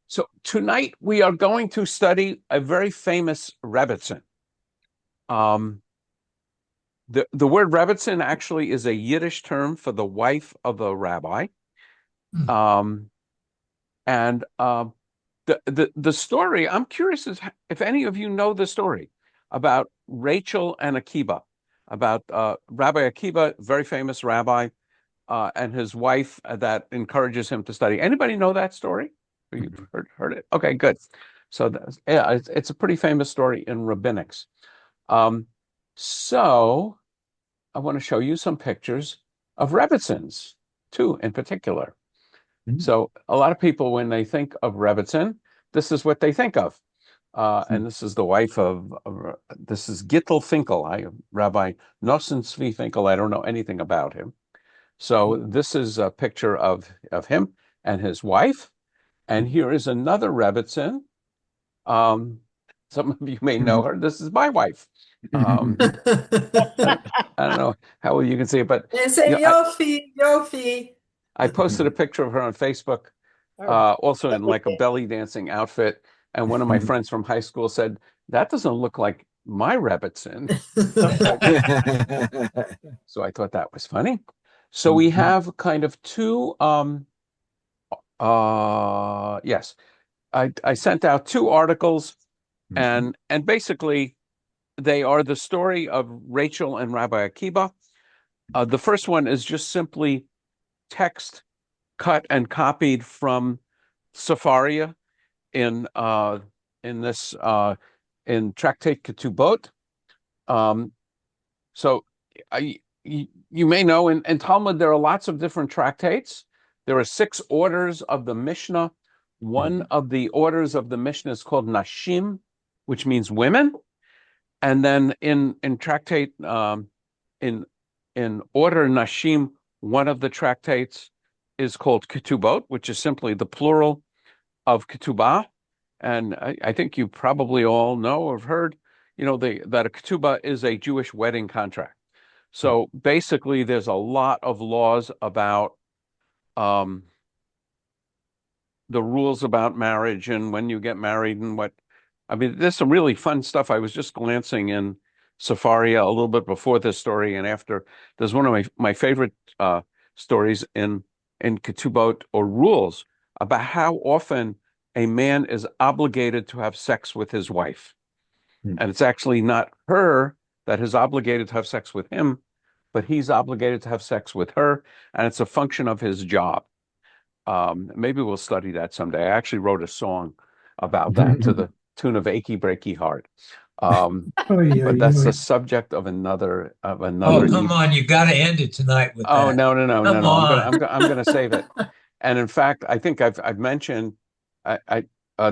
So tonight we are going to study a very famous Rebbitzen. Um, the word Rebbitzen actually is a Yiddish term for the wife of a rabbi. Hmm. Um, and the story, I'm curious if any of you know the story about Rachel and Akibah, about Rabbi Akibah, very famous rabbi, and his wife that encourages him to study. Anybody know that story? You've heard it? Okay, good. So yeah, it's a pretty famous story in rabbinics. Um, so I want to show you some pictures of Rebbitzins, too, in particular. Hmm. So a lot of people, when they think of Rebbitzin, this is what they think of. Hmm. And this is the wife of this is Gittel Finkel, Rabbi Nosson Tzvi Finkel. I don't know anything about him. So this is a picture of him and his wife. And here is another Rebbitzin. Um, some of you may know her. This is my wife. Um, I don't know how well you can see it, but you Say know, Yofi, Yofi. I posted a picture of her on Facebook, Oh, also in like a belly dancing outfit. And one of my friends from high school said, "That doesn't look like my Rebbitzin." So I thought that was funny. So we have kind of two yes. I sent out two articles and basically they are the story of Rachel and Rabbi Akiba. The first one is just simply text cut and copied from Safaria in this in Tractate Ketubot. Um, so you may know in Talmud there are lots of different tractates. There are six orders of the Mishnah. One of the orders of the Mishnah is called Nashim, which means women. And then in tractate in order Nashim, one of the tractates is called Ketubot, which is simply the plural of Ketubah. And I think you probably all know or have heard, that a Ketubah is a Jewish wedding contract. So basically, there's a lot of laws about um, the rules about marriage and when you get married and what. I mean, there's some really fun stuff. I was just glancing in Safaria a little bit before this story and after. There's one of my favorite stories in Ketubot or rules about how often a man is obligated to have sex with his wife. And it's actually not her that is obligated to have sex with him, but he's obligated to have sex with her, and it's a function of his job. Maybe we'll study that someday. I actually wrote a song about that to the tune of "Achy Breaky Heart." Oy, But oy, that's the oy. subject of Oh, another come evening. on. You got to end it tonight with Oh that. no, no, no, no, Come no! on. I'm gonna save it. And in fact, I think I've mentioned I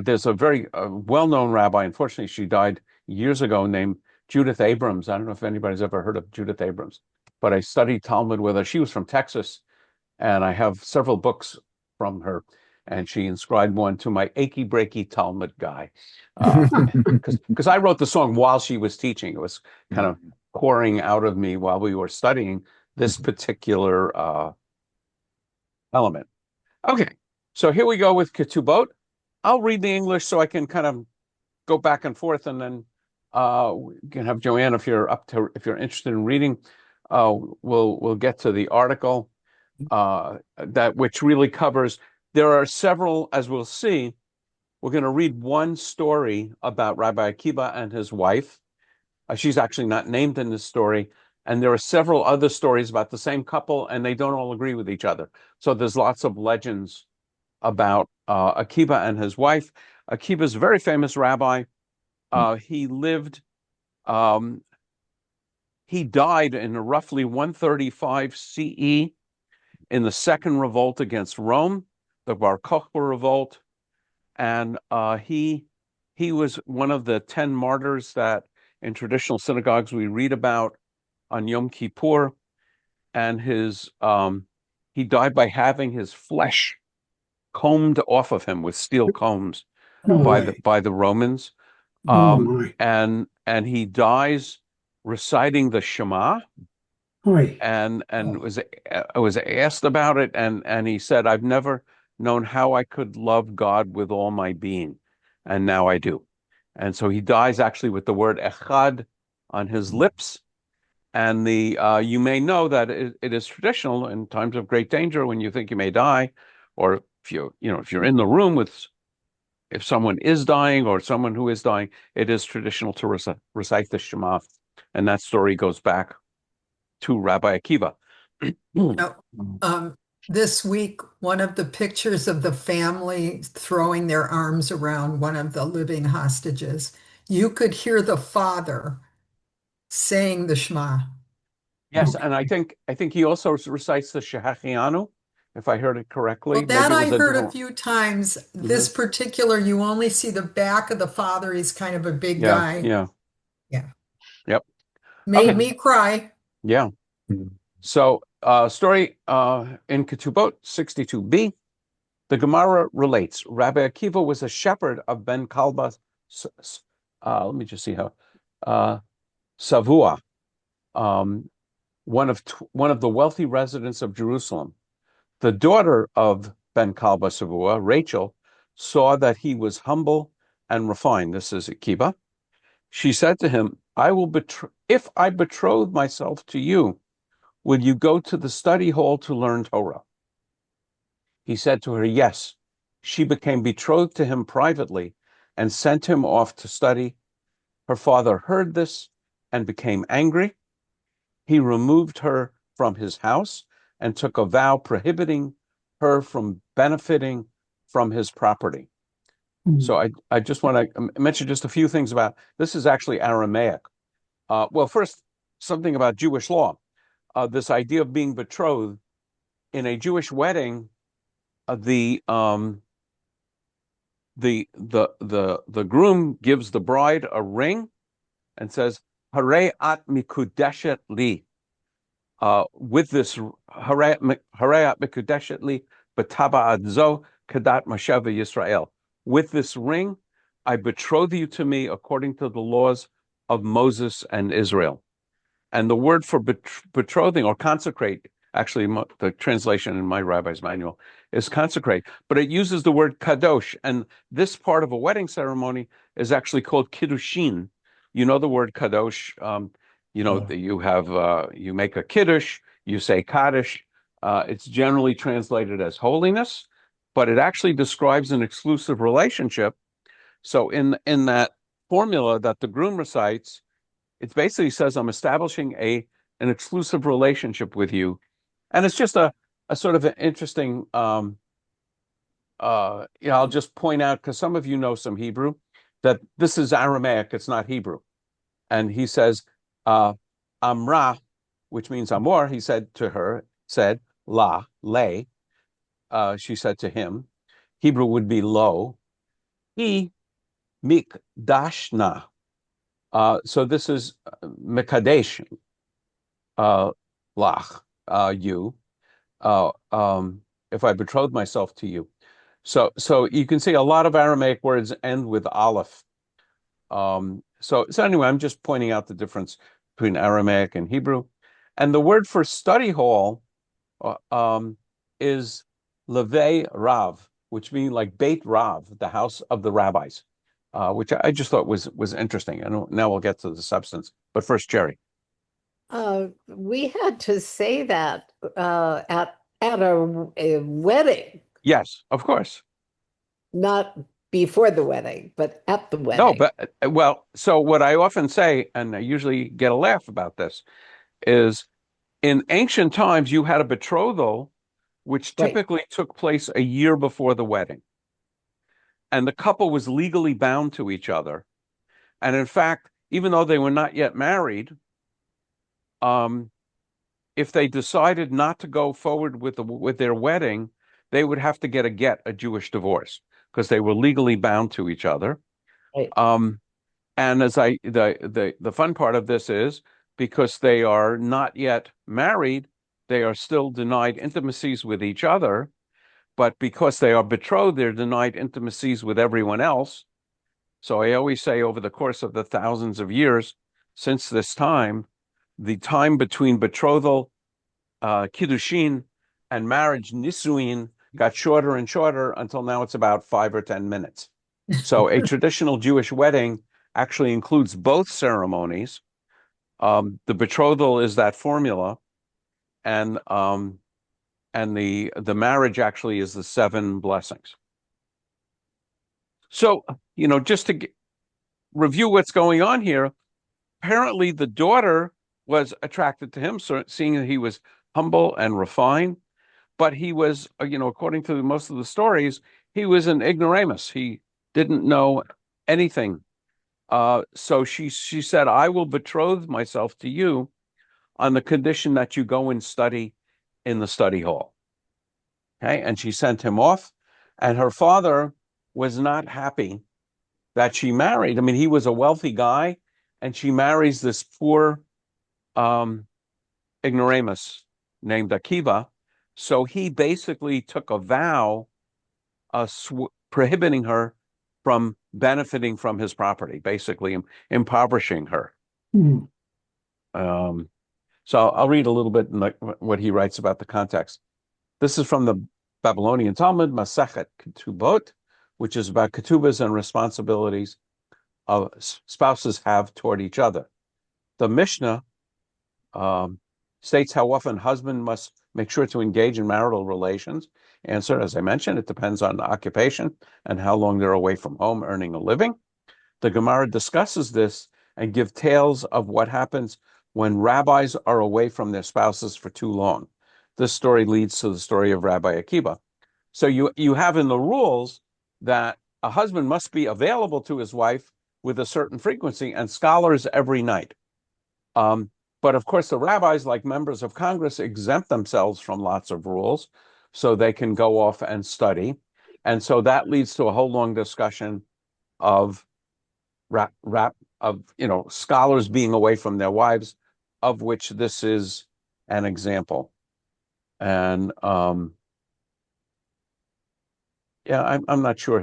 there's a very well-known rabbi. Unfortunately, she died years ago, named Judith Abrams. I don't know if anybody's ever heard of Judith Abrams, but I studied Talmud with her. She was from Texas, and I have several books from her. And she inscribed one to my achy breaky Talmud guy, because I wrote the song while she was teaching. It was kind of pouring out of me while we were studying this particular element. Okay, so here we go with Ketubot. I'll read the English so I can kind of go back and forth, and then we can have Joanne if you're interested in reading. We'll get to the article that which really covers. There are several, as we'll see. We're going to read one story about Rabbi Akiba and his wife. She's actually not named in this story. And there are several other stories about the same couple, and they don't all agree with each other. So there's lots of legends about Akiba and his wife. Akiba's a very famous rabbi. He lived, um, he died in roughly 135 CE in the second revolt against Rome, the Bar Kokhba revolt. And he was one of the 10 martyrs that in traditional synagogues we read about on Yom Kippur. And he died by having his flesh combed off of him with steel combs Oh my. by the Romans. Oh my. And he dies reciting the Shema, Oy. and was asked about it, and he said, "I've never known how I could love God with all my being, and now I do. And so he dies actually with the word echad on his lips. And you may know that it is traditional in times of great danger when you think you may die, or if you're in the room if someone is dying or someone who is dying, it is traditional to recite the Shema. And that story goes back to Rabbi Akibah. Now, this week, one of the pictures of the family throwing their arms around one of the living hostages, you could hear the father saying the Shema. Yes, and I think he also recites the Shehachianu, if I heard it correctly. Well, that Maybe it was I heard a different. few times. This particular, you only see the back of the father. He's kind of a big guy. Yeah. Yeah. Yep. Made me cry. Yeah. So, story in Ketubot 62b, the Gemara relates, Rabbi Akiva was a shepherd of Ben Kalba, let me just see how, Savua, one of the wealthy residents of Jerusalem. The daughter of Ben Kalba Savua, Rachel, saw that he was humble and refined. This is Akibah. She said to him, if I betroth myself to you, will you go to the study hall to learn Torah? He said to her, yes. She became betrothed to him privately and sent him off to study. Her father heard this and became angry. He removed her from his house and took a vow prohibiting her from benefiting from his property. So I just want to mention just a few things about, this is actually Aramaic. Well, first, something about Jewish law. This idea of being betrothed in a Jewish wedding, the groom gives the bride a ring and says, "Harei at mikudeshet li." With this, "Harei at mikudeshet li b'taba adzo kadat masheva Yisrael." With this ring, I betroth you to me according to the laws of Moses and Israel. And the word for betrothing or consecrate, actually the translation in my rabbi's manual is consecrate, but it uses the word kadosh. And this part of a wedding ceremony is actually called kiddushin. You know the word kadosh. You make a kiddush, you say kaddish. It's generally translated as holiness, but it actually describes an exclusive relationship. So in that formula that the groom recites, it basically says, I'm establishing an exclusive relationship with you. And it's just a sort of an interesting, I'll just point out, because some of you know some Hebrew, that this is Aramaic, it's not Hebrew. And he says, Amra, which means amor, he said to her, la, lay, she said to him. Hebrew would be lo. He, mikdashna. So this is mekadesh, lach, you, if I betroth myself to you. So you can see a lot of Aramaic words end with aleph. So anyway, I'm just pointing out the difference between Aramaic and Hebrew. And the word for study hall is levei rav, which means like Beit Rav, the house of the rabbis, which I just thought was interesting. And now we'll get to the substance. But first, Jerry. We had to say that at a wedding. Yes, of course. Not before the wedding, but at the wedding. No, but so what I often say, and I usually get a laugh about this, is in ancient times you had a betrothal, which typically took place a year before the wedding, and the couple was legally bound to each other. And in fact, even though they were not yet married, if they decided not to go forward with their wedding, they would have to get a Jewish divorce because they were legally bound to each other. Right. And as the fun part of this is because they are not yet married, they are still denied intimacies with each other. But because they are betrothed, they're denied intimacies with everyone else. So I always say over the course of the thousands of years since this time, the time between betrothal, kiddushin, and marriage, nisuin, got shorter and shorter until now it's about 5 or 10 minutes. So a traditional Jewish wedding actually includes both ceremonies. The betrothal is that formula, and the marriage actually is the 7 blessings. So, just to review what's going on here, apparently the daughter was attracted to him, so seeing that he was humble and refined, but he was, according to most of the stories, he was an ignoramus. He didn't know anything. So she said, I will betroth myself to you on the condition that you go and study in the study hall. Okay, and she sent him off, and her father was not happy that she married. I mean, he was a wealthy guy, and she marries this poor ignoramus named Akibah. So he basically took a vow prohibiting her from benefiting from his property, basically impoverishing her. Hmm. So I'll read a little bit what he writes about the context. This is from the Babylonian Talmud, Masechet Ketubot, which is about ketubas and responsibilities of spouses have toward each other. The Mishnah states how often husband must make sure to engage in marital relations. Answer, as I mentioned, it depends on the occupation and how long they're away from home earning a living. The Gemara discusses this and gives tales of what happens when rabbis are away from their spouses for too long. This story leads to the story of Rabbi Akibah. So you have in the rules that a husband must be available to his wife with a certain frequency, and scholars every night. But of course, the rabbis, like members of Congress, exempt themselves from lots of rules, so they can go off and study. And so that leads to a whole long discussion of scholars being away from their wives, of which this is an example. And I'm not sure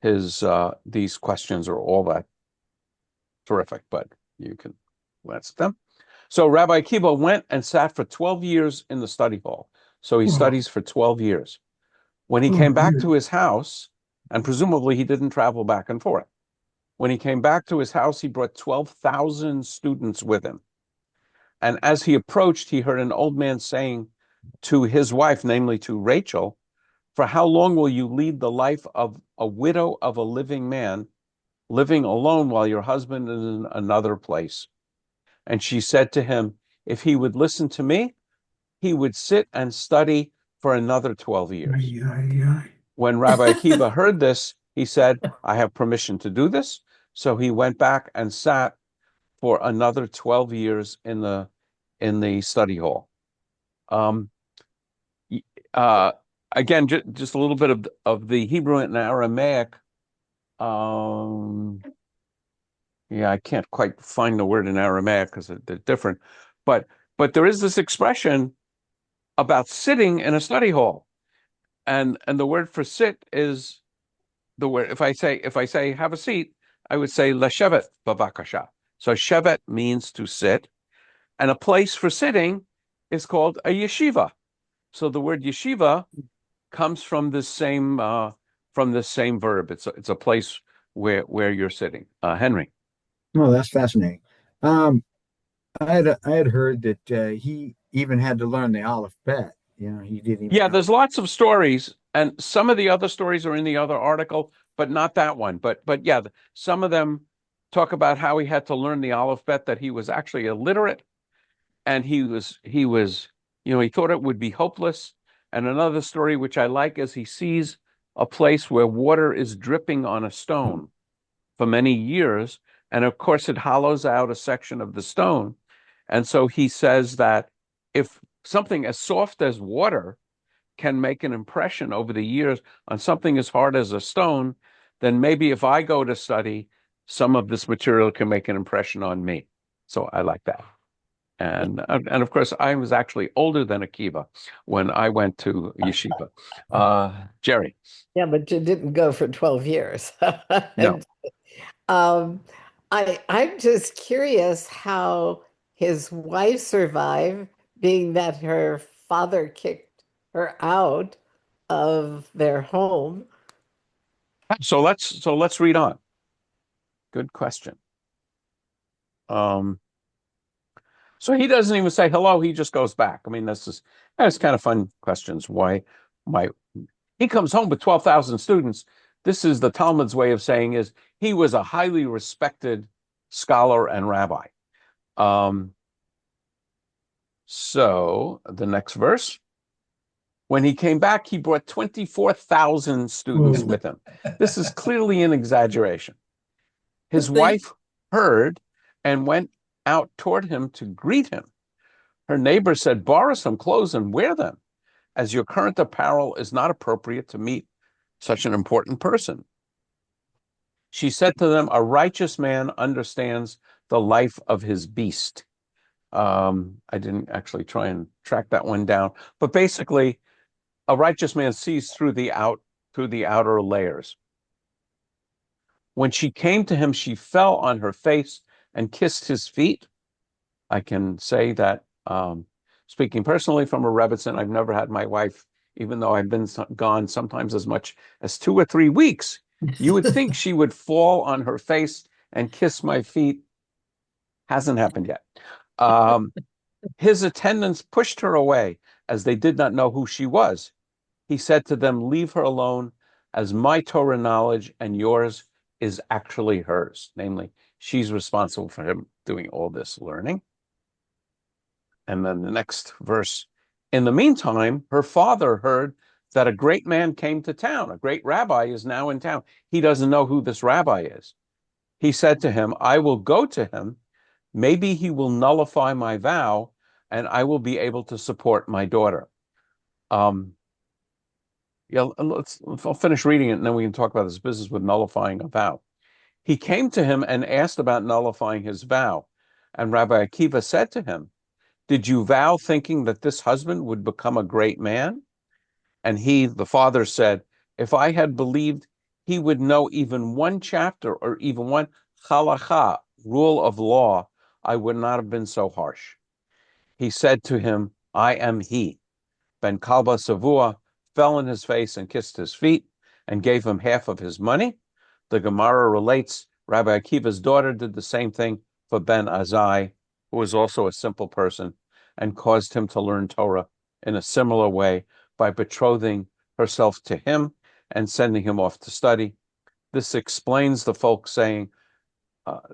these questions are all that terrific, but you can glance at them. So Rabbi Akibah went and sat for 12 years in the study hall. So he studies for 12 years. When he came back to his house, and presumably he didn't travel back and forth, when he came back to his house, he brought 12,000 students with him. And as he approached, he heard an old man saying to his wife, namely to Rachel, for how long will you lead the life of a widow of a living man, living alone while your husband is in another place? And she said to him, if he would listen to me, he would sit and study for another 12 years. When Rabbi Akibah heard this, he said, I have permission to do this. So he went back and sat for another 12 years in the study hall. Again, just a little bit of the Hebrew and Aramaic. I can't quite find the word in Aramaic because they're different, but there is this expression about sitting in a study hall, and the word for sit is the word. If I say have a seat, I would say leshevet bavakasha. So shevet means to sit, and a place for sitting is called a yeshiva. So the word yeshiva comes from this same verb. It's a place where you're sitting. Henry. Oh, that's fascinating. I had heard that he even had to learn the alphabet. He didn't even. Yeah, there's lots of stories, and some of the other stories are in the other article, but not that one. But yeah, some of them talk about how he had to learn the alphabet, that he was actually illiterate, and he thought it would be hopeless. And another story which I like is he sees a place where water is dripping on a stone for many years, and of course it hollows out a section of the stone. And so he says that if something as soft as water can make an impression over the years on something as hard as a stone, then maybe if I go to study, some of this material can make an impression on me. So I like that. And of course, I was actually older than Akibah when I went to yeshiva. Jerry. Yeah, but you didn't go for 12 years. No. I'm just curious how his wife survived, being that her father kicked her out. of their home. So let's read on. Good question. So he doesn't even say hello. He just goes back. I mean, that's kind of fun questions. Why he comes home with 12,000 students. This is the Talmud's way of saying is he was a highly respected scholar and rabbi. So the next verse. When he came back, he brought 24,000 students with him. This is clearly an exaggeration. His wife heard and went out toward him to greet him. Her neighbor said, borrow some clothes and wear them, as your current apparel is not appropriate to meet such an important person. She said to them, a righteous man understands the life of his beast. I didn't actually try and track that one down, but basically, a righteous man sees through the outer layers. When she came to him, she fell on her face and kissed his feet. I can say that, speaking personally from a Rebbitzen, I've never had my wife, even though I've been gone sometimes as much as 2 or 3 weeks. You would think she would fall on her face and kiss my feet. Hasn't happened yet. His attendants pushed her away as they did not know who she was. He said to them, leave her alone, as my Torah knowledge and yours is actually hers. Namely, she's responsible for him doing all this learning. And then the next verse. In the meantime, her father heard that a great man came to town. A great rabbi is now in town. He doesn't know who this rabbi is. He said to him, I will go to him. Maybe he will nullify my vow and I will be able to support my daughter. I'll finish reading it and then we can talk about this business with nullifying a vow. He came to him and asked about nullifying his vow. And Rabbi Akibah said to him, did you vow thinking that this husband would become a great man? And he, the father, said, if I had believed he would know even one chapter or even one halacha, rule of law, I would not have been so harsh. He said to him, I am he. Ben Kalba Savua fell on his face and kissed his feet and gave him half of his money. The Gemara relates Rabbi Akibah's daughter did the same thing for Ben Azai, who was also a simple person, and caused him to learn Torah in a similar way by betrothing herself to him and sending him off to study. This explains the folk saying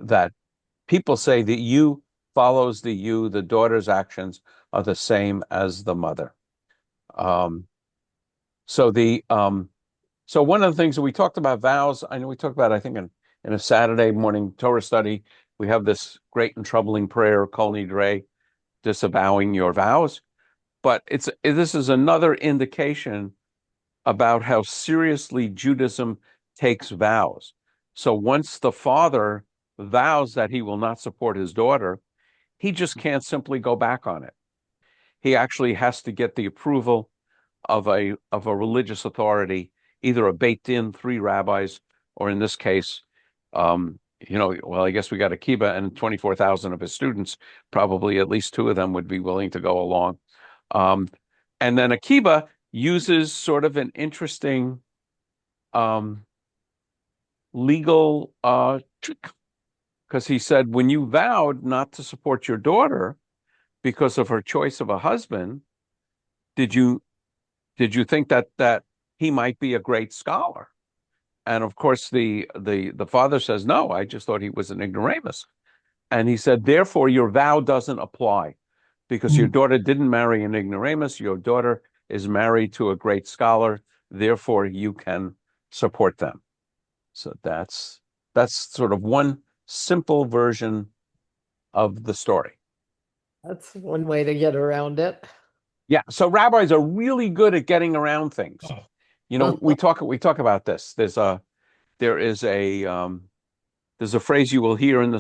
that people say the you follows the you, the daughter's actions are the same as the mother. So one of the things that we talked about vows, I know we talked about, I think in a Saturday morning Torah study, we have this great and troubling prayer, Kol Nidre, disavowing your vows. But this is another indication about how seriously Judaism takes vows. So once the father vows that he will not support his daughter, he just can't simply go back on it. He actually has to get the approval of a religious authority, either a Beit Din, 3 rabbis, or in this case, I guess we got Akibah and 24,000 of his students. Probably at least 2 of them would be willing to go along. And then Akibah uses sort of an interesting legal trick, because he said, when you vowed not to support your daughter because of her choice of a husband, did you think that he might be a great scholar? And of course, the father says, no, I just thought he was an ignoramus. And he said, therefore, your vow doesn't apply, because your daughter didn't marry an ignoramus. Your daughter is married to a great scholar. Therefore, you can support them. So that's sort of one simple version of the story. That's one way to get around it. Yeah. So rabbis are really good at getting around things. We talk about this. There's a phrase you will hear in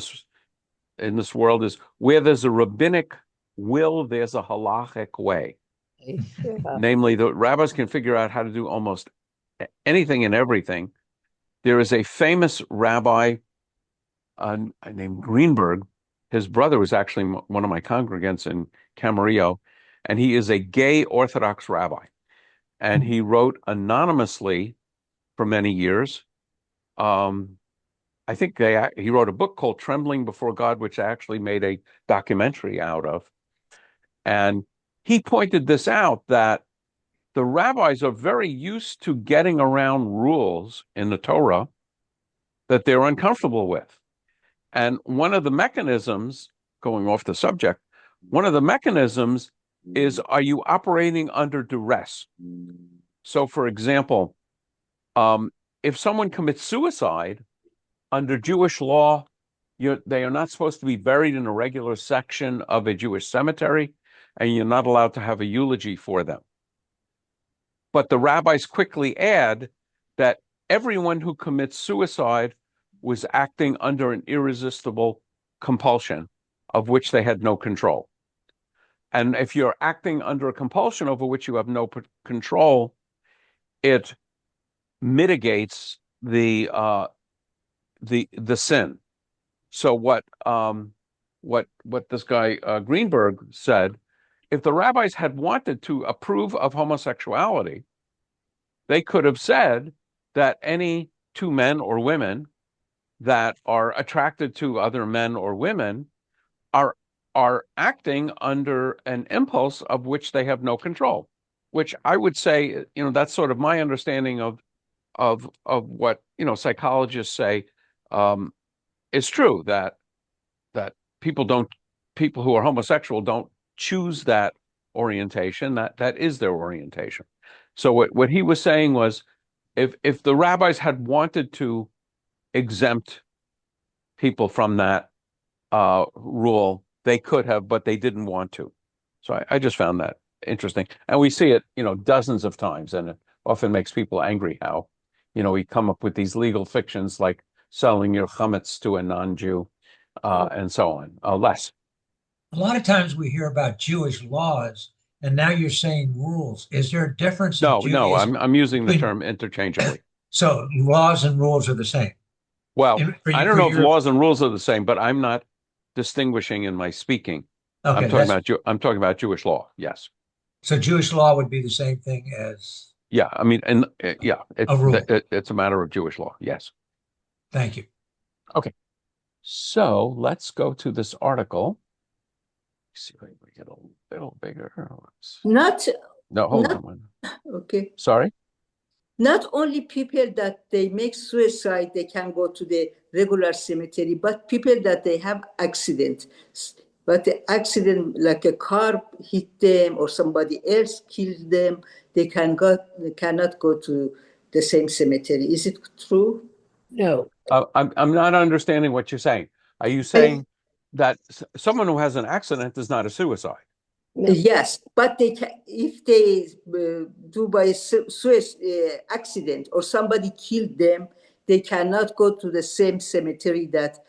this world is, where there's a rabbinic will, there's a halachic way. Yeah. Namely, the rabbis can figure out how to do almost anything and everything. There is a famous rabbi named Greenberg. His brother was actually one of my congregants in Camarillo, and he is a gay Orthodox rabbi. and he wrote anonymously for many years. I think he wrote a book called Trembling Before God, which I actually made a documentary out of. And he pointed this out, that the rabbis are very used to getting around rules in the Torah that they're uncomfortable with. And one of the mechanisms, going off the subject, one of the mechanisms is, are you operating under duress? So, for example, if someone commits suicide, under Jewish law, they are not supposed to be buried in a regular section of a Jewish cemetery, and you're not allowed to have a eulogy for them. But the rabbis quickly add that everyone who commits suicide was acting under an irresistible compulsion of which they had no control. And if you're acting under a compulsion over which you have no control, it mitigates the sin. So what this guy Greenberg said, if the rabbis had wanted to approve of homosexuality, they could have said that any two men or women that are attracted to other men or women are acting under an impulse of which they have no control, which I would say, that's sort of my understanding of what, psychologists say is true, that people who are homosexual don't choose that orientation, that is their orientation. So what he was saying was, if the rabbis had wanted to exempt people from that rule, they could have, but they didn't want to. So I just found that interesting. And we see it, dozens of times, and it often makes people angry how, we come up with these legal fictions like selling your chametz to a non-Jew, and so on. Les. A lot of times we hear about Jewish laws, and now you're saying rules. Is there a difference in No, I'm using the term interchangeably. So laws and rules are the same. Well, I don't know if laws and rules are the same, but I'm not distinguishing in my speaking. Okay, I'm talking about Jewish law. Yes. So Jewish law would be the same thing as. Yeah, I mean, and a rule. It's a matter of Jewish law. Yes. Thank you. Okay. So let's go to this article. Let's see if we get a little bigger. Hold on. Okay. Sorry. Not only people that they make suicide, they can go to the regular cemetery, but people that they have accident. But the accident, like a car hit them or somebody else killed them, they cannot go to the same cemetery. Is it true? No. I'm not understanding what you're saying. Are you saying that someone who has an accident is not a suicide? Yes, but they can, if they do by suicide accident or somebody killed them, they cannot go to the same cemetery that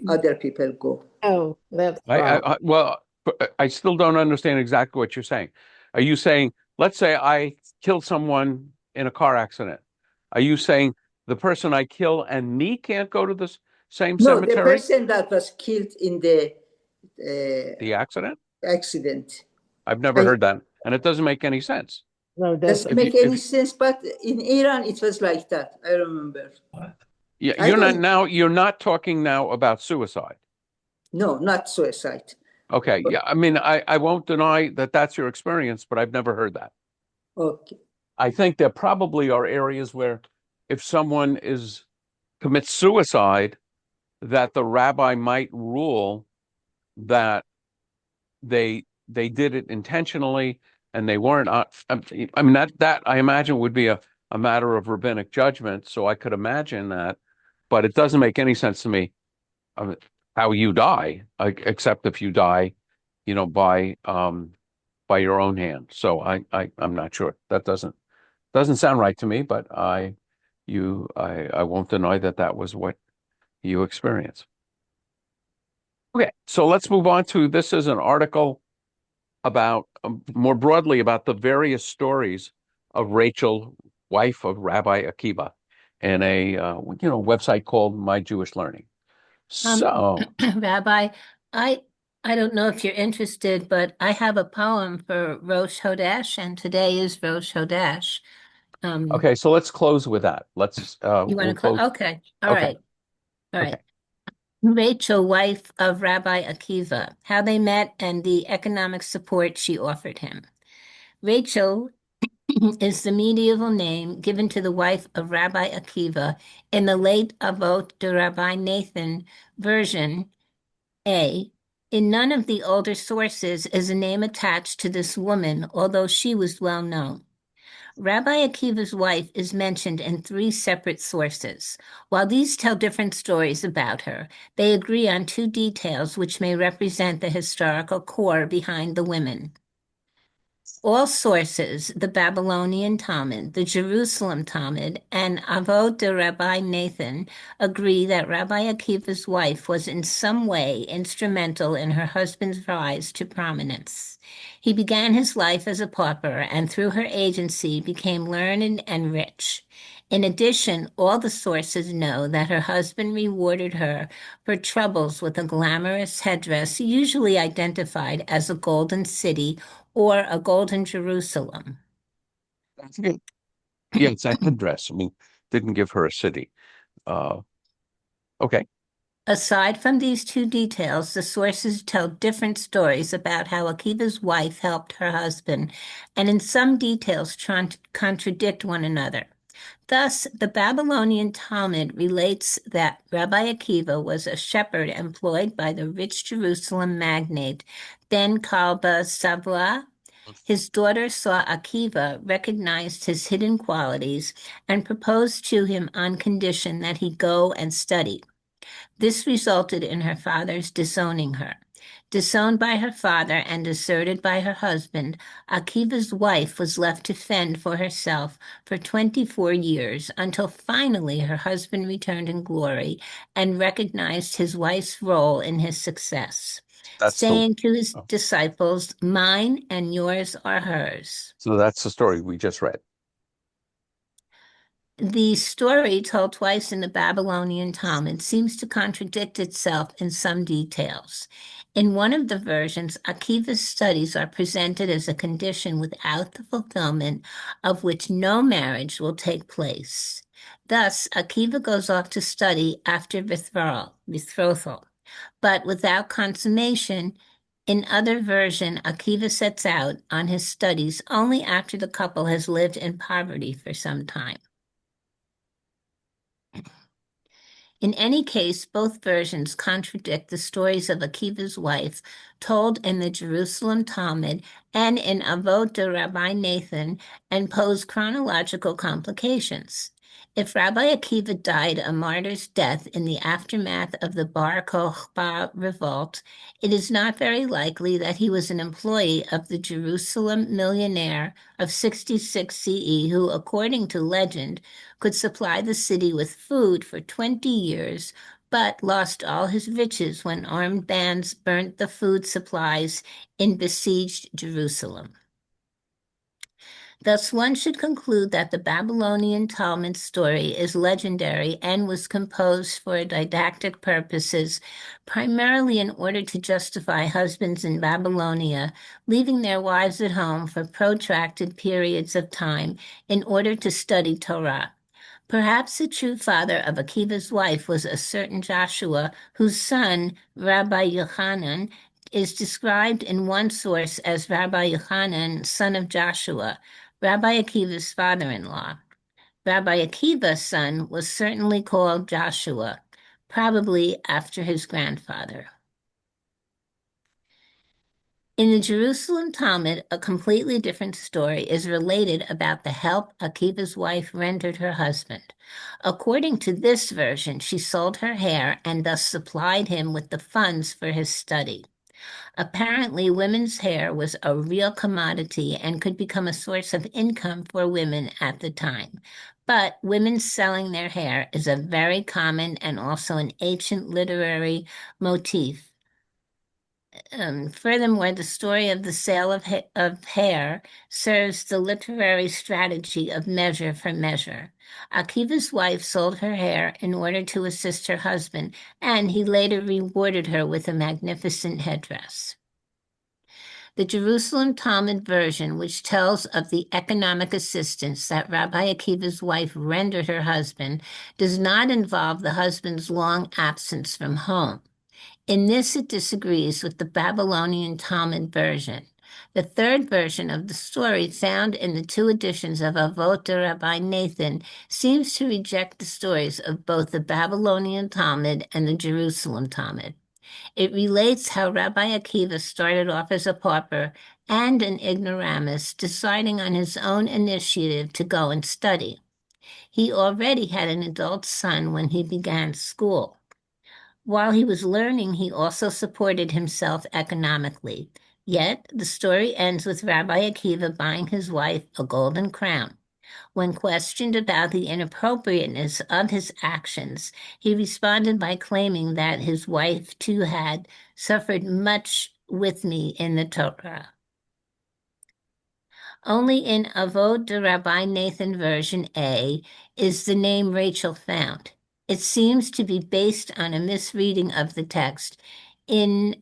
other people go. Oh, that's wrong. Well, I still don't understand exactly what you're saying. Are you saying, let's say I killed someone in a car accident? Are you saying the person I kill and me can't go to the same cemetery? No, the person that was killed in the accident? Accident. I've never heard that, and it doesn't make any sense. No, it doesn't make any sense. But in Iran, it was like that. I remember. Yeah, you're not talking now about suicide. No, not suicide. Okay, yeah. I mean, I won't deny that that's your experience, but I've never heard that. Okay. I think there probably are areas where if someone commits suicide, that the rabbi might rule that they did it intentionally and they weren't. I mean, that I imagine would be a matter of rabbinic judgment. So I could imagine that, but it doesn't make any sense to me how you die, except if you die, by your own hand. So I'm not sure. That doesn't sound right to me, but I won't deny that was what you experienced. Okay, so let's move on to, this is an article about, more broadly, about the various stories of Rachel, wife of Rabbi Akibah, in a website called My Jewish Learning. So, Rabbi, I don't know if you're interested, but I have a poem for Rosh Hodesh, and today is Rosh Hodesh. Okay, so let's close with that. You want We'll to close? close. Okay. All Okay. right. All right. Okay. Rachel, wife of Rabbi Akiva, how they met and the economic support she offered him. Rachel is the medieval name given to the wife of Rabbi Akiva in the late Avot de Rabbi Nathan version A. In none of the older sources is a name attached to this woman, although she was well known. Rabbi Akiva's wife is mentioned in 3 separate sources. While these tell different stories about her, they agree on 2 details which may represent the historical core behind the women. All sources, the Babylonian Talmud, the Jerusalem Talmud, and Avot de Rabbi Nathan, agree that Rabbi Akiva's wife was in some way instrumental in her husband's rise to prominence. He began his life as a pauper and through her agency became learned and rich. In addition, all the sources know that her husband rewarded her for troubles with a glamorous headdress, usually identified as a golden city or a golden Jerusalem. I think yeah, it's a headdress. I mean, didn't give her a city. Okay. Aside from these 2 details, the sources tell different stories about how Akiva's wife helped her husband, and in some details contradict one another. Thus, the Babylonian Talmud relates that Rabbi Akiva was a shepherd employed by the rich Jerusalem magnate Ben Kalba Savua. His daughter saw Akiva, recognized his hidden qualities, and proposed to him on condition that he go and study. This resulted in her father's disowning her. Disowned by her father and deserted by her husband, Akiva's wife was left to fend for herself for 24 years until finally her husband returned in glory and recognized his wife's role in his success, That's the saying to his disciples, "Mine and yours are hers." So that's the story we just read. The story, told twice in the Babylonian Talmud, seems to contradict itself in some details. In one of the versions, Akiva's studies are presented as a condition without the fulfillment of which no marriage will take place. Thus, Akiva goes off to study after betrothal, but without consummation. In other version, Akiva sets out on his studies only after the couple has lived in poverty for some time. In any case, both versions contradict the stories of Akiva's wife told in the Jerusalem Talmud and in Avot de Rabbi Nathan and pose chronological complications. If Rabbi Akiva died a martyr's death in the aftermath of the Bar Kokhba revolt, it is not very likely that he was an employee of the Jerusalem millionaire of 66 CE who, according to legend, could supply the city with food for 20 years, but lost all his riches when armed bands burnt the food supplies in besieged Jerusalem. Thus, one should conclude that the Babylonian Talmud story is legendary and was composed for didactic purposes, primarily in order to justify husbands in Babylonia leaving their wives at home for protracted periods of time in order to study Torah. Perhaps the true father of Akiva's wife was a certain Joshua, whose son, Rabbi Yochanan, is described in one source as Rabbi Yochanan, son of Joshua, Rabbi Akiva's father-in-law. Rabbi Akiva's son was certainly called Joshua, probably after his grandfather. In the Jerusalem Talmud, a completely different story is related about the help Akiva's wife rendered her husband. According to this version, she sold her hair and thus supplied him with the funds for his study. Apparently, women's hair was a real commodity and could become a source of income for women at the time. But women selling their hair is a very common and also an ancient literary motif. Furthermore, the story of the sale of hair serves the literary strategy of measure for measure. Akiva's wife sold her hair in order to assist her husband, and he later rewarded her with a magnificent headdress. The Jerusalem Talmud version, which tells of the economic assistance that Rabbi Akiva's wife rendered her husband, does not involve the husband's long absence from home. In this, it disagrees with the Babylonian Talmud version. The third version of the story, found in the two editions of Avot de Rabbi Nathan, seems to reject the stories of both the Babylonian Talmud and the Jerusalem Talmud. It relates how Rabbi Akiva started off as a pauper and an ignoramus, deciding on his own initiative to go and study. He already had an adult son when he began school. While he was learning, he also supported himself economically. Yet, the story ends with Rabbi Akiva buying his wife a golden crown. When questioned about the inappropriateness of his actions, he responded by claiming that his wife too had suffered much with me in the Torah. Only in Avot de Rabbi Nathan version A is the name Rachel found. It seems to be based on a misreading of the text, in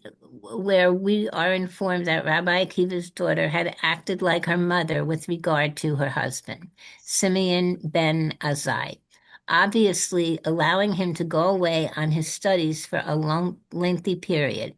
where we are informed that Rabbi Akiva's daughter had acted like her mother with regard to her husband, Simeon ben Azai, obviously allowing him to go away on his studies for a lengthy period.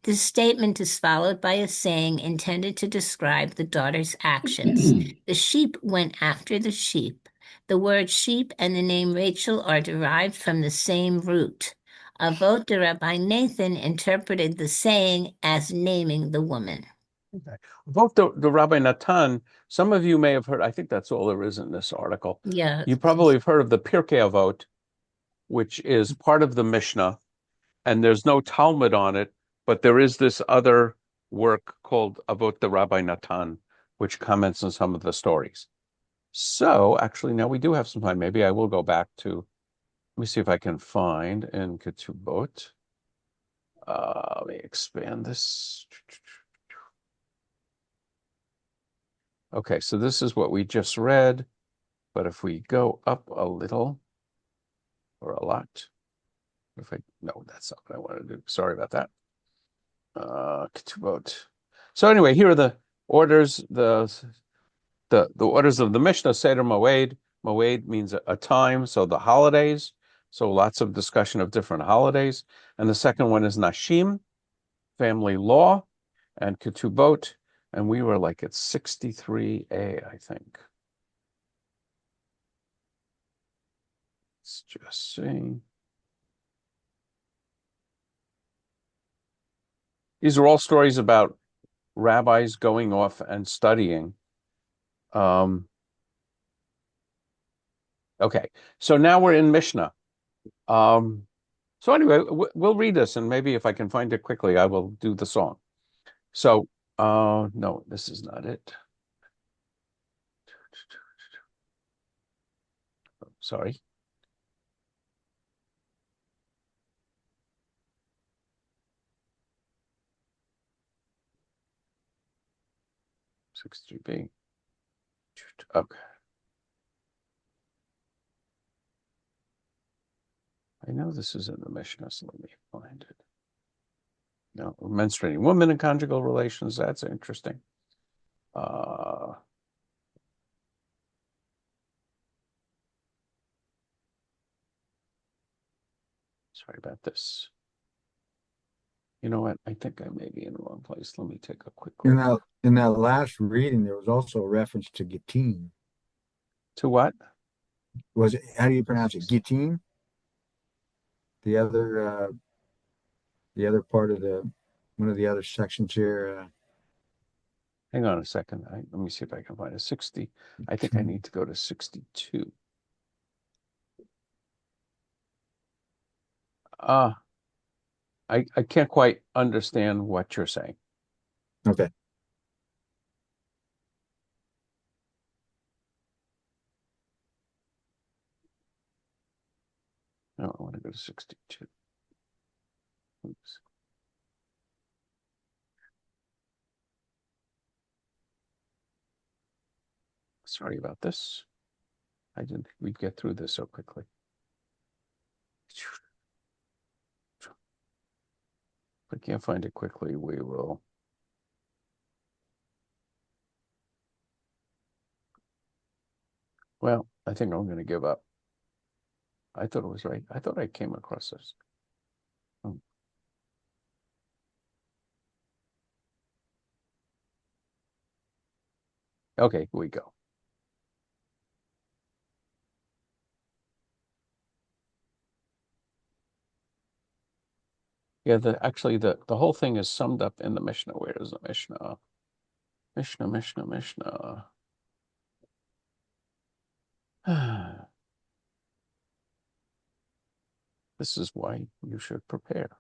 This statement is followed by a saying intended to describe the daughter's actions. The sheep went after the sheep. The word sheep and the name Rachel are derived from the same root. Avot de Rabbi Nathan interpreted the saying as naming the woman. Okay. Avot the Rabbi Natan, some of you may have heard, I think that's all there is in this article. Yeah. You probably have heard of the Pirkei Avot, which is part of the Mishnah, and there's no Talmud on it, but there is this other work called Avot the Rabbi Natan, which comments on some of the stories. So actually, now we do have some time. Maybe I will go back to, let me see if I can find in Ketubot. Let me expand this. Okay, so this is what we just read, but if we go up a little, or a lot, no, that's not what I want to do. Sorry about that. Ketubot. So anyway, here are the orders, the orders of the Mishnah. Seder Moed. Moed means a time, so the holidays. So lots of discussion of different holidays. And the second one is Nashim, family law, and Ketubot. And we were like at 63A, I think. Let's just see. These are all stories about rabbis going off and studying. Okay, so now we're in Mishnah. So anyway, we'll read this, and maybe if I can find it quickly, I will do the song. So, no, this is not it. Sorry. B. Okay. I know this is in the Mishnah, so let me find it. No, menstruating women in conjugal relations, that's interesting. Sorry about this. You know what? I think I may be in the wrong place. Let me take a quick look. In that last reading, there was also a reference to Gittin. To what? Was it, how do you pronounce it? Gittin? The other part of one of the other sections here. Hang on a second. Let me see if I can find a 60. I think I need to go to 62. I can't quite understand what you're saying. Okay. No, I want to go to 62. Oops. Sorry about this. I didn't think we'd get through this so quickly. If I can't find it quickly, we will. Well, I think I'm going to give up. I thought it was right. I thought I came across this. Oh. Okay, here we go. Yeah, actually the whole thing is summed up in the Mishnah. Where is the Mishnah? Mishnah. This is why you should prepare.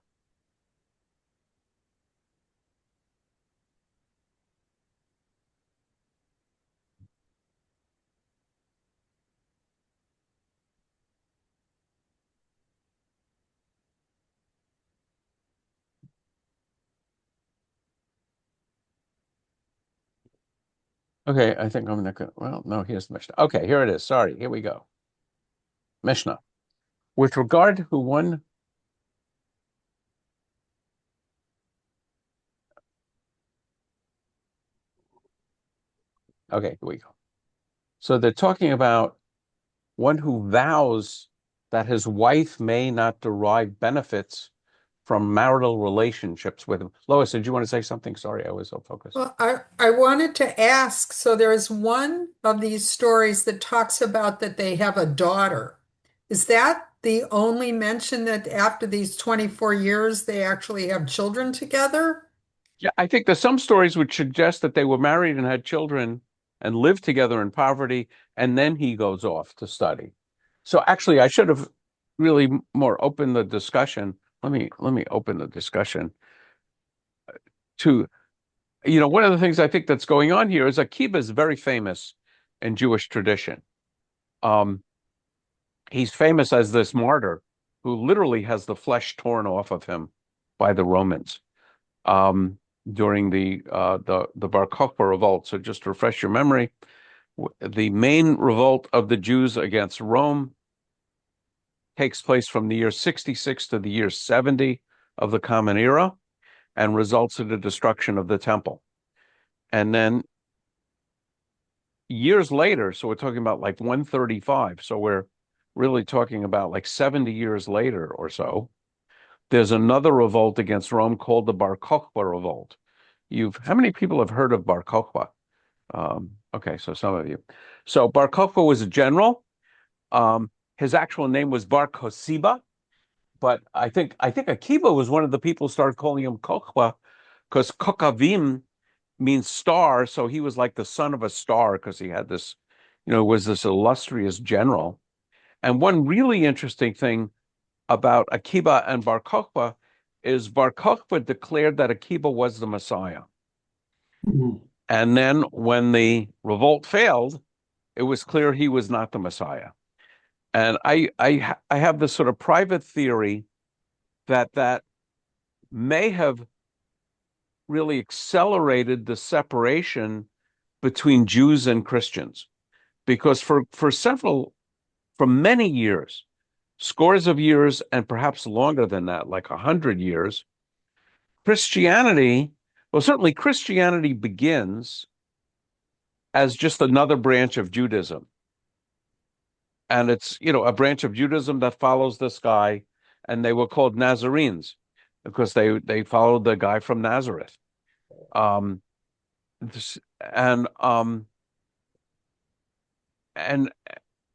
Okay, I think I'm not going to, well, no, here's the Mishnah. Okay, here it is. Sorry, here we go. Mishnah. With regard to one, okay, here we go. So they're talking about one who vows that his wife may not derive benefits from marital relationships with him. Lois, did you want to say something? Sorry, I was so focused. Well, I wanted to ask, so there's one of these stories that talks about that they have a daughter. Is that the only mention that after these 24 years they actually have children together? Yeah, I think there's some stories which suggest that they were married and had children and lived together in poverty, and then he goes off to study. So actually, I should have really more opened the discussion. Let me open the discussion to, one of the things I think that's going on here is Akibah is very famous in Jewish tradition. He's famous as this martyr who literally has the flesh torn off of him by the Romans during the Bar Kokhba revolt. So just to refresh your memory, the main revolt of the Jews against Rome takes place from the year 66 to the year 70 of the Common Era and results in the destruction of the temple. And then years later, so we're talking about like 135, so we're really talking about like 70 years later or so, there's another revolt against Rome called the Bar Kokhba revolt. How many people have heard of Bar Kokhba? Okay, so some of you. So Bar Kokhba was a general. His actual name was Bar Kosiba, but I think Akibah was one of the people who started calling him Kokhba because Kokavim means star, so he was like the son of a star because he had this, was this illustrious general. And one really interesting thing about Akibah and Bar Kokhba is Bar Kokhba declared that Akibah was the Messiah. Mhm. And then when the revolt failed, it was clear he was not the Messiah. And I have this sort of private theory that may have really accelerated the separation between Jews and Christians, because for many years, scores of years, and perhaps longer than that, like 100 years, Christianity begins as just another branch of Judaism. And it's, a branch of Judaism that follows this guy, and they were called Nazarenes because they followed the guy from Nazareth. And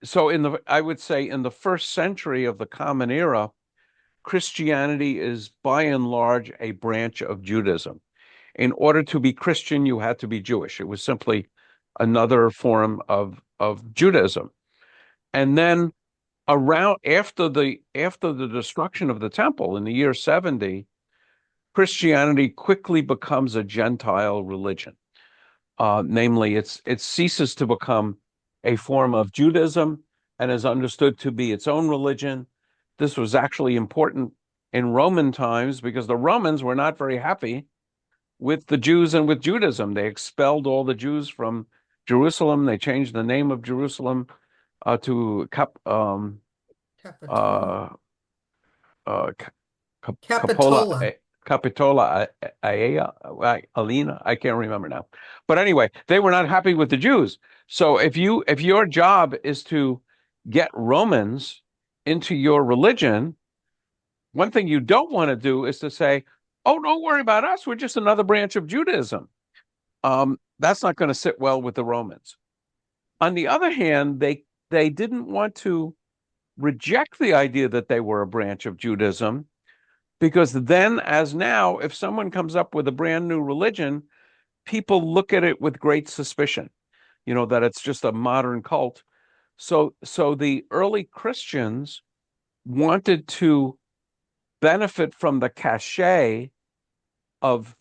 so I would say in the first century of the Common Era, Christianity is by and large a branch of Judaism. In order to be Christian, you had to be Jewish. It was simply another form of Judaism. And then after the destruction of the temple in the year 70, Christianity quickly becomes a Gentile religion. Namely, it ceases to become a form of Judaism and is understood to be its own religion. This was actually important in Roman times because the Romans were not very happy with the Jews and with Judaism. They expelled all the Jews from Jerusalem. They changed the name of Jerusalem to Capitola. Capola, Capitola, Alina. I can't remember now. But anyway, they were not happy with the Jews. So if your job is to get Romans into your religion, one thing you don't want to do is to say, "Oh, don't worry about us. We're just another branch of Judaism." That's not going to sit well with the Romans. On the other hand, they didn't want to reject the idea that they were a branch of Judaism, because then, as now, if someone comes up with a brand new religion, people look at it with great suspicion, that it's just a modern cult. So the early Christians wanted to benefit from the cachet of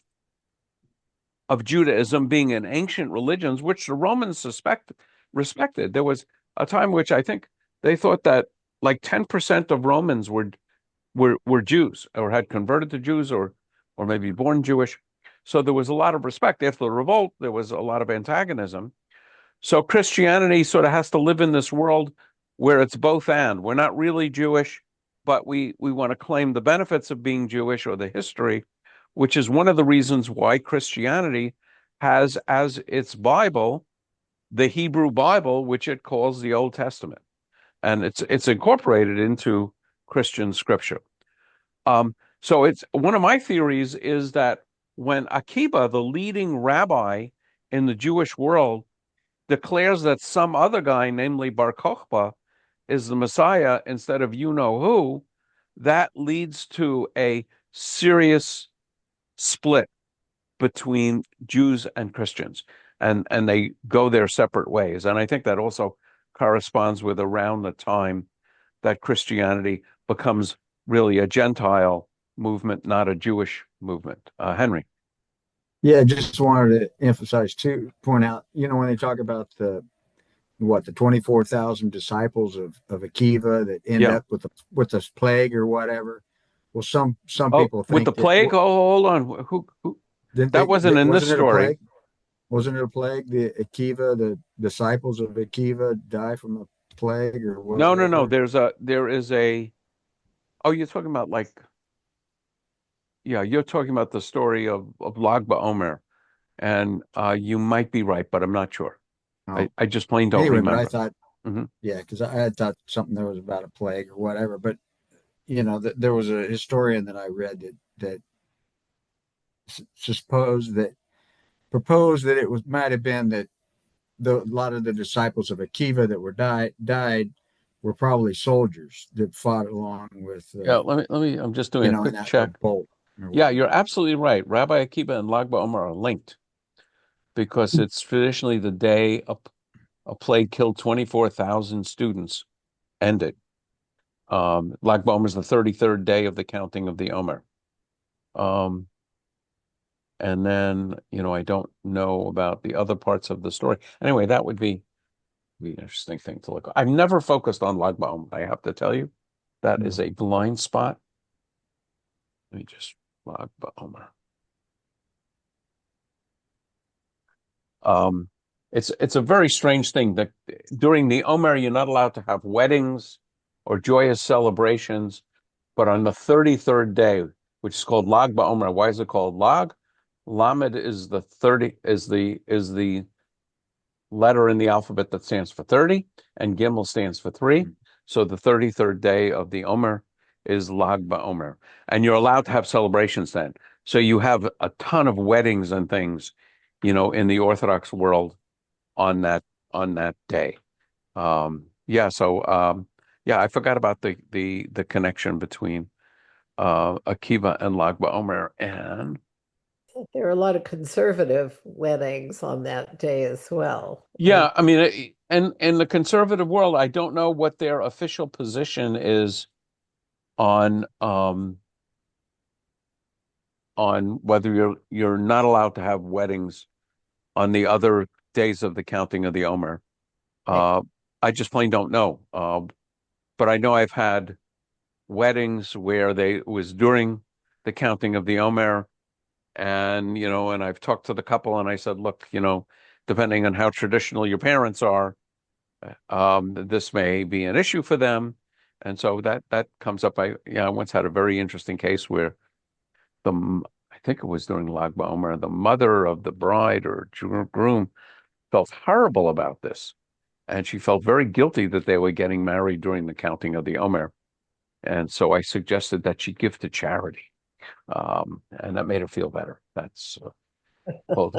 Judaism being an ancient religion, which the Romans respected. There was a time which I think they thought that like 10% of Romans were Jews or had converted to Jews or maybe born Jewish. So there was a lot of respect. After the revolt, there was a lot of antagonism. So Christianity sort of has to live in this world where it's both and. We're not really Jewish, but we want to claim the benefits of being Jewish or the history, which is one of the reasons why Christianity has as its Bible the Hebrew Bible, which it calls the Old Testament. And it's incorporated into Christian scripture. So it's one of my theories is that when Akibah, the leading rabbi in the Jewish world, declares that some other guy, namely Bar Kokhba, is the Messiah instead of you-know-who, that leads to a serious split between Jews and Christians, and they go their separate ways. And I think that also corresponds with around the time that Christianity becomes really a Gentile movement, not a Jewish movement. Henry. Yeah, just wanted to emphasize too, point out, when they talk about the 24,000 disciples of Akiva that end up with this plague or whatever. Well, some people think with the plague. Hold on, who that wasn't in this story. Wasn't it a plague? The Akiva, the disciples of Akiva die from a plague or whatever? No. There is a. Oh, you're talking about you're talking about the story of Lag BaOmer, and you might be right, but I'm not sure. Oh. I just plain don't remember. But I thought, because I had thought something there was about a plague or whatever. But there was a historian that I read that proposed that it might have been that a lot of the disciples of Akiva that were died were probably soldiers that fought along with. Let me. I'm just doing a quick check. Yeah, you're absolutely right. Rabbi Akibah and Lag BaOmer are linked because it's traditionally the day a plague killed 24,000 students ended. Lag BaOmer is the 33rd day of the counting of the Omer. And then, I don't know about the other parts of the story. Anyway, that would be an interesting thing to look at. I've never focused on Lag BaOmer, I have to tell you. That is a blind spot. Let me just Lag BaOmer. It's a very strange thing that during the Omer, you're not allowed to have weddings or joyous celebrations, but on the 33rd day, which is called Lag BaOmer. Why is it called Lag? Lamed is the letter in the alphabet that stands for 30, and Gimel stands for 3. So the 33rd day of the Omer is Lag BaOmer, and you're allowed to have celebrations then. So you have a ton of weddings and things, in the Orthodox world on that day. I forgot about the connection between Akibah and Lag BaOmer, and there are a lot of conservative weddings on that day as well. Yeah, I mean, and in the conservative world, I don't know what their official position is on whether you're not allowed to have weddings on the other days of the counting of the Omer. I just plain don't know. But I know I've had weddings where it was during the counting of the Omer. And, and I've talked to the couple and I said, look, depending on how traditional your parents are, this may be an issue for them. And so that comes up. I once had a very interesting case where I think it was during Lag BaOmer, the mother of the bride or groom felt horrible about this. And she felt very guilty that they were getting married during the counting of the Omer. And so I suggested that she give to charity. And that made her feel better. That's both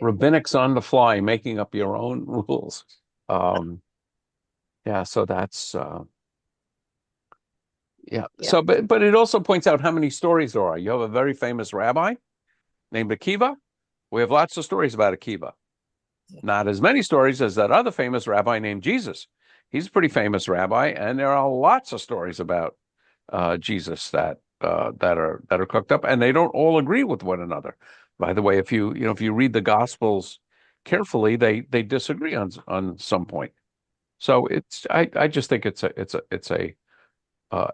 rabbinics on the fly, making up your own rules. So that's yeah. So, but it also points out how many stories there are. You have a very famous rabbi named Akibah. We have lots of stories about Akibah. Not as many stories as that other famous rabbi named Jesus. He's a pretty famous rabbi, and there are lots of stories about Jesus that are cooked up, and they don't all agree with one another. By the way, if you read the Gospels carefully, they disagree on some point. So I just think it's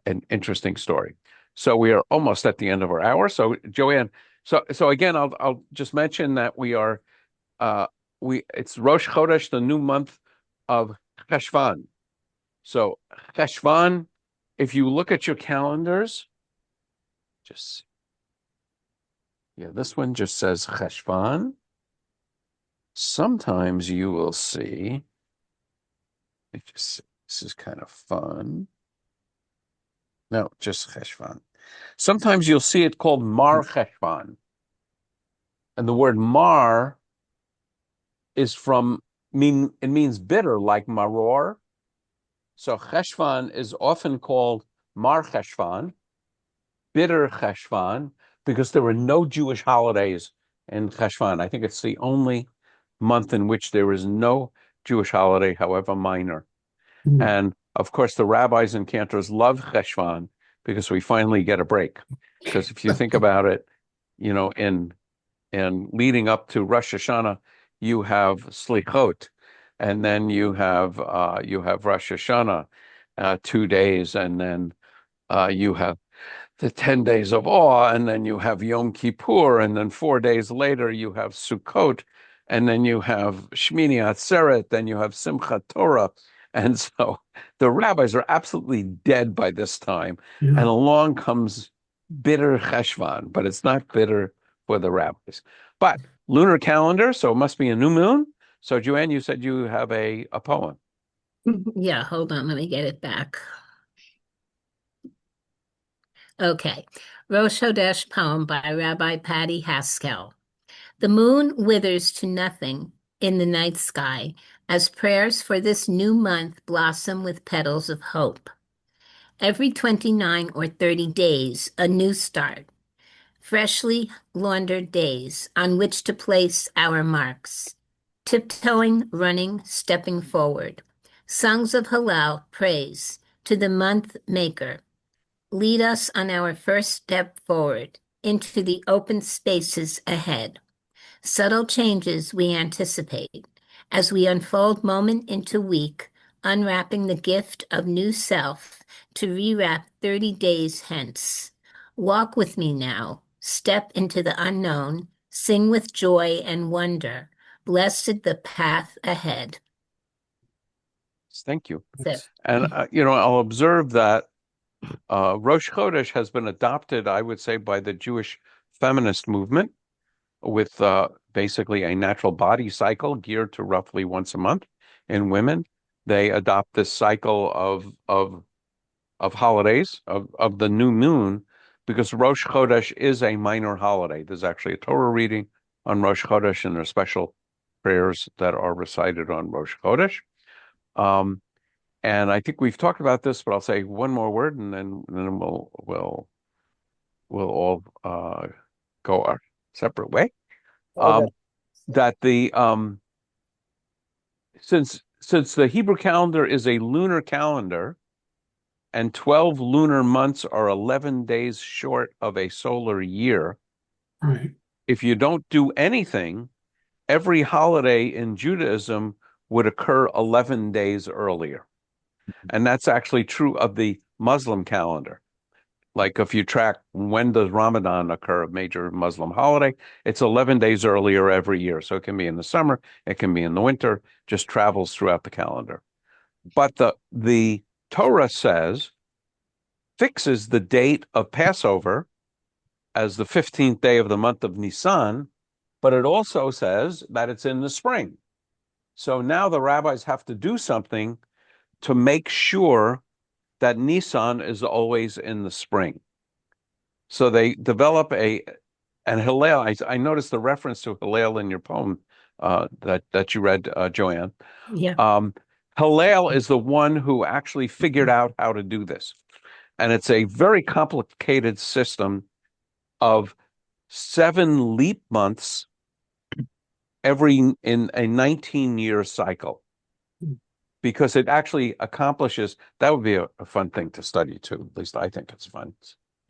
an interesting story. So we are almost at the end of our hour. So Joanne, so again, I'll just mention that we are it's Rosh Chodesh, the new month of Cheshvan. So Cheshvan, if you look at your calendars, this one just says Cheshvan. Sometimes you will see, this is kind of fun. No, just Cheshvan. Sometimes you'll see it called Mar Cheshvan. And the word Mar is it means bitter, like maror. So Cheshvan is often called Mar Cheshvan, bitter Cheshvan, because there were no Jewish holidays in Cheshvan. I think it's the only month in which there is no Jewish holiday, however minor. And of course, the rabbis and cantors love Cheshvan because we finally get a break. Because if you think about it, in leading up to Rosh Hashanah, you have Slichot, and then you have Rosh Hashanah, 2 days, and then you have the 10 days of awe, and then you have Yom Kippur, and then 4 days later you have Sukkot, and then you have Shmini Atzeret, then you have Simchat Torah. And so the rabbis are absolutely dead by this time. And along comes bitter Cheshvan, but it's not bitter for the rabbis. But lunar calendar, so it must be a new moon. So Joanne, you said you have a poem. Yeah, hold on, let me get it back. Okay, Rosh Hodesh poem by Rabbi Patty Haskell. The moon withers to nothing in the night sky as prayers for this new month blossom with petals of hope. Every 29 or 30 days, a new start. Freshly laundered days on which to place our marks. Tiptoeing, running, stepping forward. Songs of Hallel, praise to the month maker. Lead us on our first step forward into the open spaces ahead. Subtle changes we anticipate as we unfold moment into week, unwrapping the gift of new self to rewrap 30 days hence. Walk with me now, step into the unknown, sing with joy and wonder. Blessed the path ahead. Thank you. So, And, I'll observe that Rosh Chodesh has been adopted, I would say, by the Jewish feminist movement with basically a natural body cycle geared to roughly once a month. In women, they adopt this cycle of holidays, of the new moon, because Rosh Chodesh is a minor holiday. There's actually a Torah reading on Rosh Chodesh, and there are special prayers that are recited on Rosh Chodesh. And I think we've talked about this, but I'll say one more word, and then we'll all go our separate way. That the since the Hebrew calendar is a lunar calendar, and 12 lunar months are 11 days short of a solar year. Right. If you don't do anything, every holiday in Judaism would occur 11 days earlier. And that's actually true of the Muslim calendar. Like if you track when does Ramadan occur, a major Muslim holiday, it's 11 days earlier every year. So it can be in the summer, it can be in the winter, just travels throughout the calendar. But the Torah fixes the date of Passover as the 15th day of the month of Nisan, but it also says that it's in the spring. So now the rabbis have to do something to make sure that Nisan is always in the spring. So they develop and Hillel. I noticed the reference to Hillel in your poem that you read, Joanne. Yeah. Hillel is the one who actually figured out how to do this. And it's a very complicated system of 7 leap months in a 19-year cycle, because it actually accomplishes, that would be a fun thing to study too. At least I think it's fun.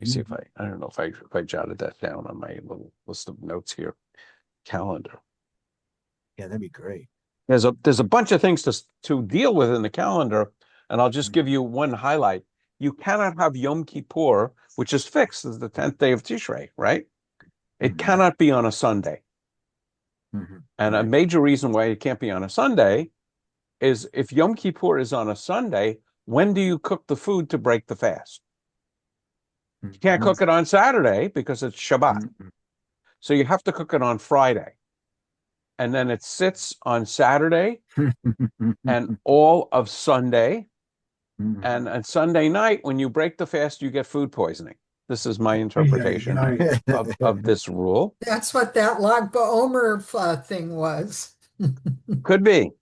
Let me see if I don't know if I jotted that down on my little list of notes here. Calendar. Yeah, that'd be great. There's a bunch of things to deal with in the calendar, and I'll just give you one highlight. You cannot have Yom Kippur, which is fixed as the 10th day of Tishrei, right? It cannot be on a Sunday. And a major reason why it can't be on a Sunday is if Yom Kippur is on a Sunday, when do you cook the food to break the fast? You can't cook it on Saturday because it's Shabbat. So you have to cook it on Friday. And then it sits on Saturday and all of Sunday. And Sunday night, when you break the fast, you get food poisoning. This is my interpretation of this rule. That's what that Lag BaOmer thing was. Could be.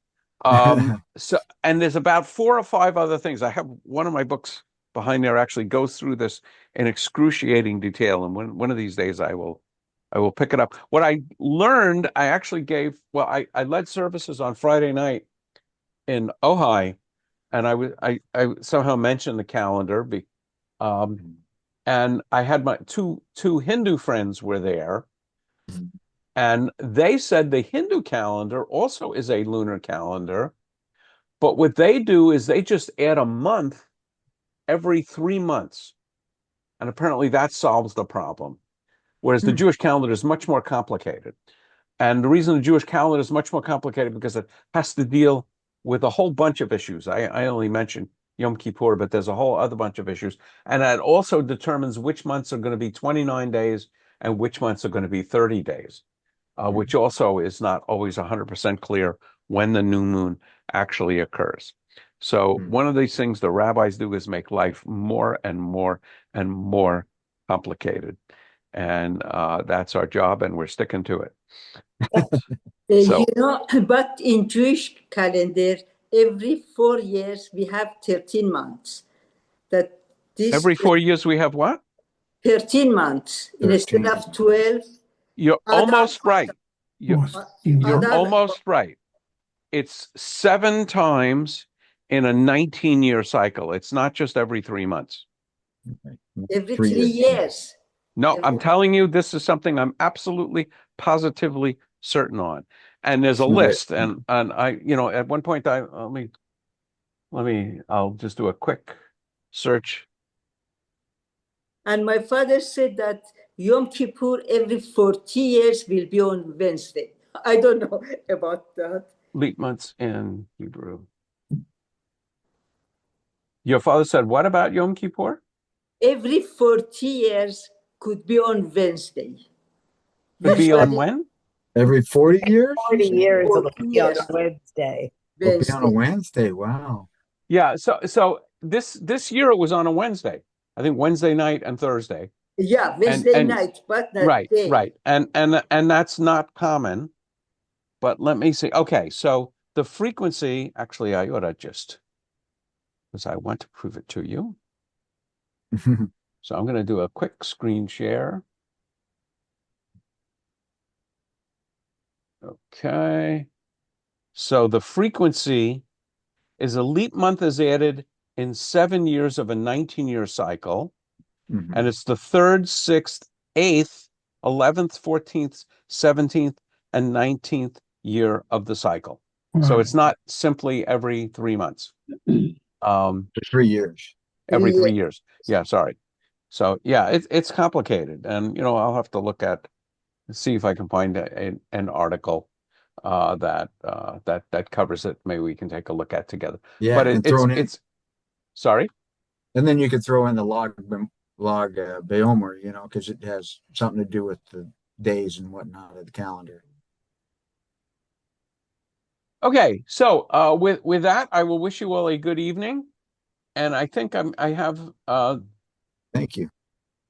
So, and there's about 4 or 5 other things. I have one of my books behind there actually goes through this in excruciating detail. And one of these days I will pick it up. What I learned, I actually I led services on Friday night in Ojai, and I somehow mentioned the calendar. And I had my two Hindu friends were there, and they said the Hindu calendar also is a lunar calendar, but what they do is they just add a month every 3 months, and apparently that solves the problem. Whereas the Jewish calendar is much more complicated. And the reason the Jewish calendar is much more complicated because it has to deal with a whole bunch of issues. I only mentioned Yom Kippur, but there's a whole other bunch of issues. And that also determines which months are going to be 29 days and which months are going to be 30 days, which also is not always 100% clear when the new moon actually occurs. So one of these things the rabbis do is make life more and more and more complicated. And that's our job, and we're sticking to it. You know, but in Jewish calendar, every 4 years we have 13 months. Every 4 years we have what? 13 months 13. Instead of 12. You're almost right. You're almost right. It's 7 times in a 19-year cycle. It's not just every 3 months. Every 3 years. No, I'm telling you, this is something I'm absolutely, positively certain on. And there's a list, and I, at one point, I'll just do a quick search. And my father said that Yom Kippur every 40 years will be on Wednesday. I don't know about that. Leap months in Hebrew. Your father said what about Yom Kippur? Every 40 years could be on Wednesday. Could be on when? Every 40 years? 40 years it'll be on years. a Wednesday. It'll be on a Wednesday. Wow. Yeah. So this year it was on a Wednesday. I think Wednesday night and Thursday. Yeah, Wednesday night, but not day. Right. And that's not common. But let me see. Okay, so the frequency, actually, I ought to just, because I want to prove it to you. So I'm going to do a quick screen share. Okay. So the frequency is a leap month is added in 7 years of a 19-year cycle. And it's the 3rd, 6th, 8th, 11th, 14th, 17th, and 19th year of the cycle. So it's not simply every 3 months. 3 years. Every 3 years. Yeah, sorry. So yeah, it's complicated, and I'll have to see if I can find an article that covers it. Maybe we can take a look at together. Yeah, But and thrown in, it's sorry. and then you could throw in the log Baomer, because it has something to do with the days and whatnot of the calendar. Okay, so with that, I will wish you all a good evening, and I think I have Thank you.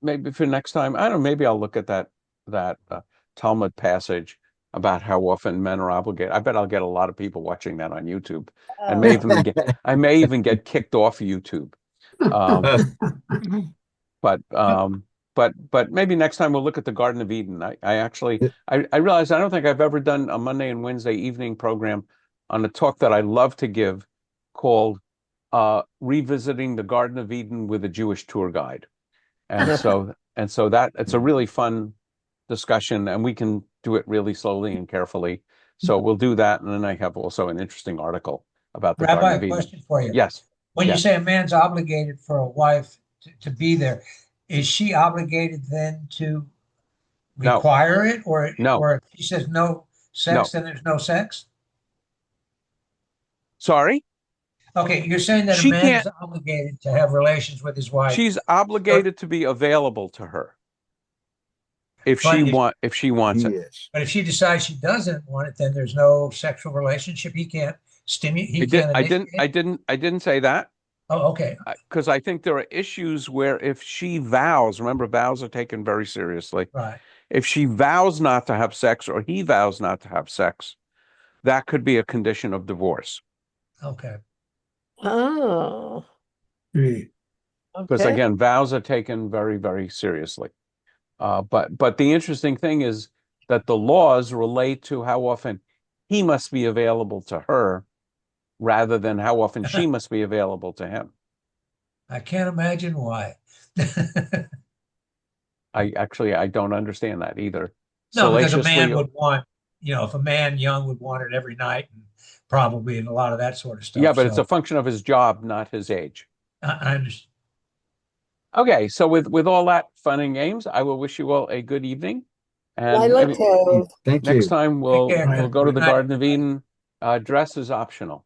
maybe for next time. I don't know. Maybe I'll look at that Talmud passage about how often men are obligated. I bet I'll get a lot of people watching that on YouTube, and I may even get kicked off YouTube. But maybe next time we'll look at the Garden of Eden. I realize I don't think I've ever done a Monday and Wednesday evening program on a talk that I love to give called Revisiting the Garden of Eden with a Jewish Tour Guide. And so that it's a really fun discussion, and we can do it really slowly and carefully. So we'll do that, and then I have also an interesting article about the Garden Rabbi, of a Eden. question for you. Yes. When you Yes. say a man's obligated for a wife to be there, is she obligated then to No. require it, or No. or if she says no sex, then there's no sex? Sorry? Okay, you're saying that a She man can't- is obligated to have relations with his wife. She's obligated to be available to her if But she wants He it. is. But if she decides she doesn't want it, then there's no sexual relationship. He can't stimulate. He can't I initiate? didn't say that, Oh, okay. because I think there are issues where if she vows, remember, vows are taken very seriously. Right. If she vows not to have sex, or he vows not to have sex, that could be a condition of divorce. Okay. Oh, Hey, Because okay. again, vows are taken very, very seriously. But the interesting thing is that the laws relate to how often he must be available to her, rather than how often she must be available to him. I can't imagine why. I don't understand that either. No, because a man Salaciously, would want, if a man young would want it every night, and probably, and a lot of that sort of stuff. yeah, but it's So a function of his job, not his age. I understand. Okay, so with all that fun and games, I will wish you all a good evening. And I like maybe to. Thank next you. time we'll Take care. go to the Good night. Garden of Eden. Dress is optional.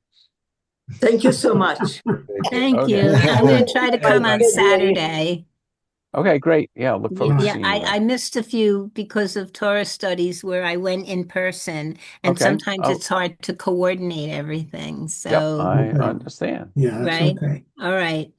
Thank you so much. Thank Okay. you. I'm going to try to come on Good evening. Saturday. Okay, great. Yeah, look forward to Yeah, seeing you I then. missed a few because of Torah studies where I went in person, and Okay. sometimes Oh. it's hard to coordinate everything. Yep, So, I Okay. understand. Yeah, that's right? okay. All right.